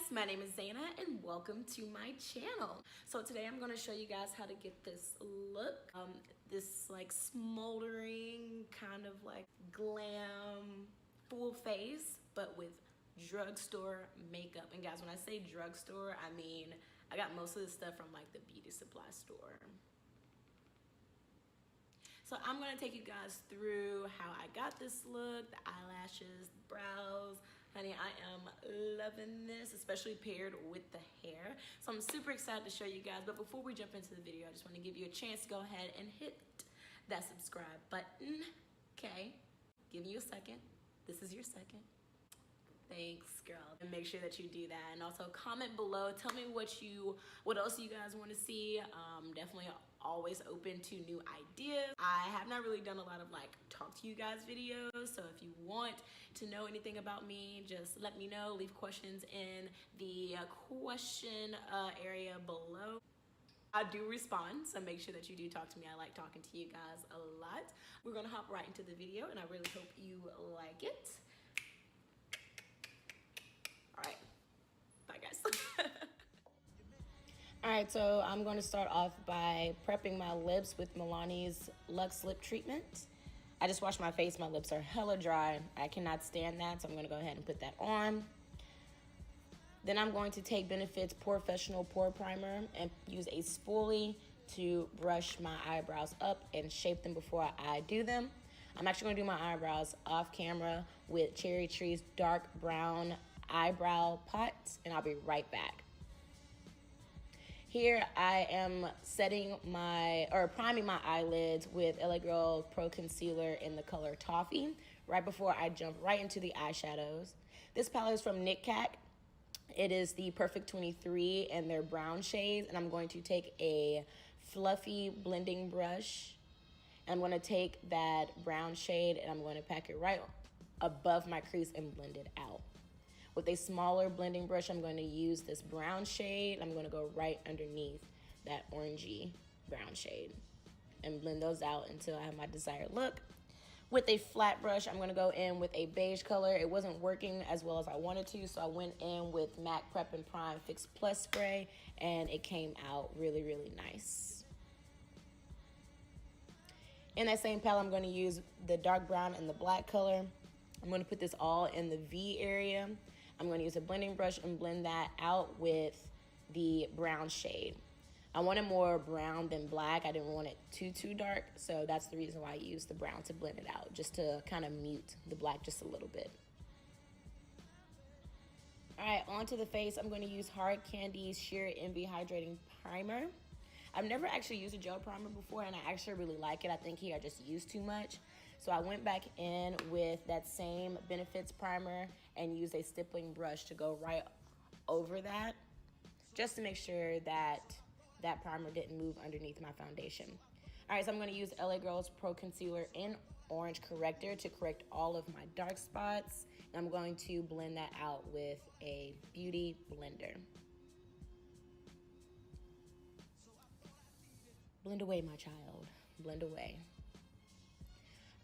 guys, my name is Zaina and welcome to my channel. So today I'm going to show you guys how to get this look, this like smoldering kind of like glam full face, but with drugstore makeup. And guys, when I say drugstore, I mean I got most of this stuff from like the beauty supply store. So I'm gonna take you guys through how I got this look, the eyelashes, the brows. Honey, I am loving this, especially paired with the hair. So I'm super excited to show you guys, but before we jump into the video, I just wanna give you a chance to go ahead and hit that subscribe button, okay? Giving you a second. This is your second. Thanks, girl. And make sure that you do that. And also comment below. Tell me what else you guys want to see. Definitely always open to new ideas. I have not really done a lot of like talk to you guys videos. So if you want to know anything about me, just let me know. Leave questions in the question area below. I do respond, so make sure that you do talk to me. I like talking to you guys a lot. We're gonna hop right into the video and I really hope you like it. All right, bye guys. All right, so I'm going to start off by prepping my lips with Milani's Luxe Lip Treatment. I just washed my face, my lips are hella dry. I cannot stand that, so I'm gonna go ahead and put that on. Then I'm going to take Benefit's POREfessional Pore Primer and use a spoolie to brush my eyebrows up and shape them before I do them. I'm actually gonna do my eyebrows off camera with Cheree's dark brown eyebrow pot, and I'll be right back. Here I am priming my eyelids with LA Girl Pro Concealer in the color Toffee right before I jump right into the eyeshadows. This palette is from Nickak. It is the Perfect 23 and their brown shades, and I'm going to take a fluffy blending brush and I'm going to take that brown shade and I'm going to pack it right above my crease and blend it out. With a smaller blending brush, I'm going to use this brown shade. I'm going to go right underneath that orangey brown shade and blend those out until I have my desired look. With a flat brush, I'm going to go in with a beige color. It wasn't working as well as I wanted to, so I went in with MAC Prep and Prime Fix Plus spray, and it came out really, really nice. In that same palette, I'm going to use the dark brown and the black color. I'm going to put this all in the V area. I'm going to use a blending brush and blend that out with the brown shade. I wanted more brown than black. I didn't want it too dark, so that's the reason why I used the brown to blend it out, just to kind of mute the black just a little bit. All right, onto the face. I'm going to use Hard Candy's Sheer Envy Hydrating Primer. I've never actually used a gel primer before, and I actually really like it. I think here I just used too much. So I went back in with that same Benefits primer and used a stippling brush to go right over that, just to make sure that that primer didn't move underneath my foundation. All right, so I'm gonna use LA Girl's Pro Concealer in Orange Corrector to correct all of my dark spots. And I'm going to blend that out with a beauty blender. Blend away, my child, blend away.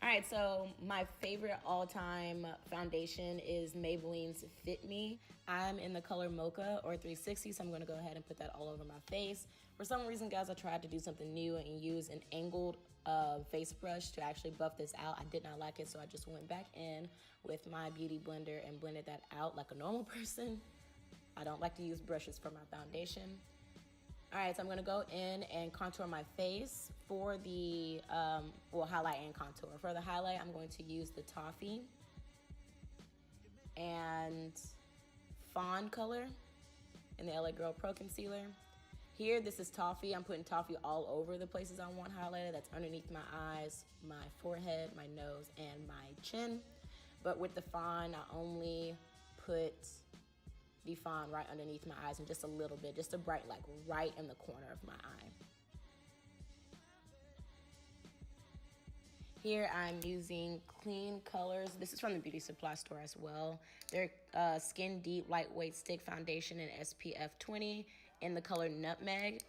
All right, so my favorite all-time foundation is Maybelline's Fit Me. I'm in the color Mocha or 360, so I'm gonna go ahead and put that all over my face. For some reason, guys, I tried to do something new and use an angled face brush to actually buff this out. I did not like it, so I just went back in with my beauty blender and blended that out like a normal person. I don't like to use brushes for my foundation. All right, so I'm gonna go in and contour my face for the, highlight and contour. For the highlight, I'm going to use the Toffee and Fawn color in the LA Girl Pro Concealer. Here, this is Toffee. I'm putting Toffee all over the places I want highlighted. That's underneath my eyes, my forehead, my nose, and my chin. But with the Fawn, I only put the Fawn right underneath my eyes and just a little bit, just a bright, like right in the corner of my eye. Here I'm using KLEANColor. This is from the beauty supply store as well. Their Skin Deep Lightweight Stick Foundation in SPF 20 in the color Nutmeg.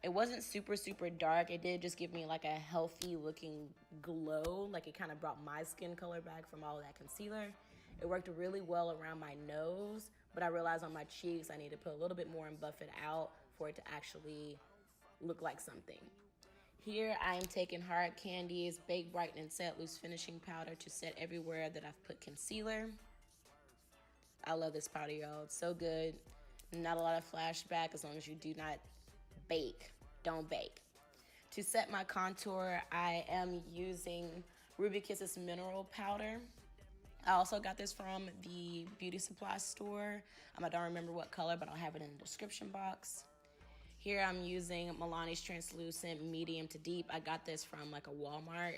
It wasn't super dark. It did just give me like a healthy looking glow. Like it kind of brought my skin color back from all that concealer. It worked really well around my nose, but I realized on my cheeks I need to put a little bit more and buff it out for it to actually look like something. Here I am taking Hard Candy's Bake Brighten and Set Loose Finishing Powder to set everywhere that I've put concealer. I love this powder, y'all. It's so good. Not a lot of flashback as long as you do not bake. Don't bake. To set my contour, I am using Ruby Kisses Mineral Powder. I also got this from the beauty supply store. I don't remember what color, but I'll have it in the description box. Here I'm using Milani's Translucent Medium to Deep. I got this from like a Walmart,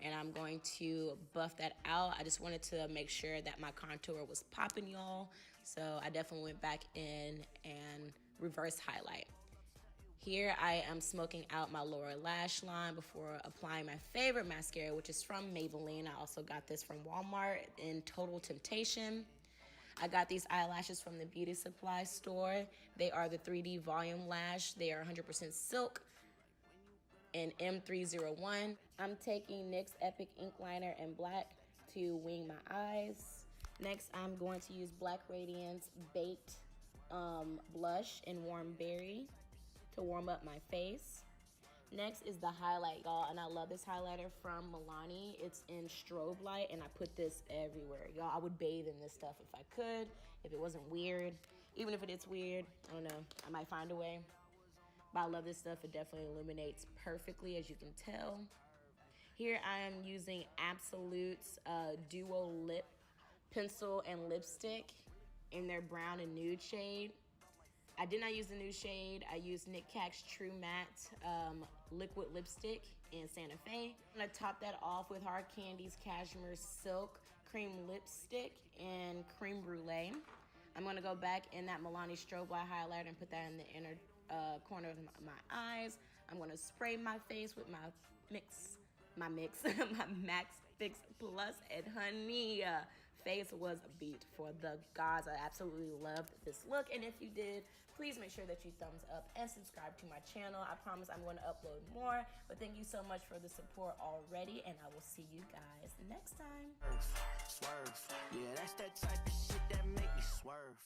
and I'm going to buff that out. I just wanted to make sure that my contour was popping, y'all. So I definitely went back in and reverse highlight. Here I am smoking out my lower lash line before applying my favorite mascara, which is from Maybelline. I also got this from Walmart in Total Temptation. I got these eyelashes from the beauty supply store. They are the 3D volume lash. They are 100% silk in M301. I'm taking NYX's Epic Ink Liner in black to wing my eyes. Next, I'm going to use Black Radiance Baked blush in Warm Berry to warm up my face. Next is the highlight, y'all, and I love this highlighter from Milani. It's in Strobelight, and I put this everywhere. Y'all, I would bathe in this stuff if I could, if it wasn't weird. Even if it is weird, I don't know, I might find a way. But I love this stuff. It definitely illuminates perfectly, as you can tell. Here I am using Absolute's Duo Lip Pencil and Lipstick in their brown and nude shade. I did not use the nude shade. I used Nickak's True Matte Liquid Lipstick in Santa Fe. I'm gonna top that off with Hard Candy's Cashmere Silk Cream Lipstick in Cream Brulee. I'm gonna go back in that Milani Strobelight highlighter and put that in the inner corner of my eyes. I'm gonna spray my face with my my Max Fix Plus, and honey, face was beat for the gods. I absolutely loved this look, and if you did, please make sure that you thumbs up and subscribe to my channel. I promise I'm going to upload more, but thank you so much for the support already, and I will see you guys next time. Swerve. Yeah, that's that type of shit that make me swerve.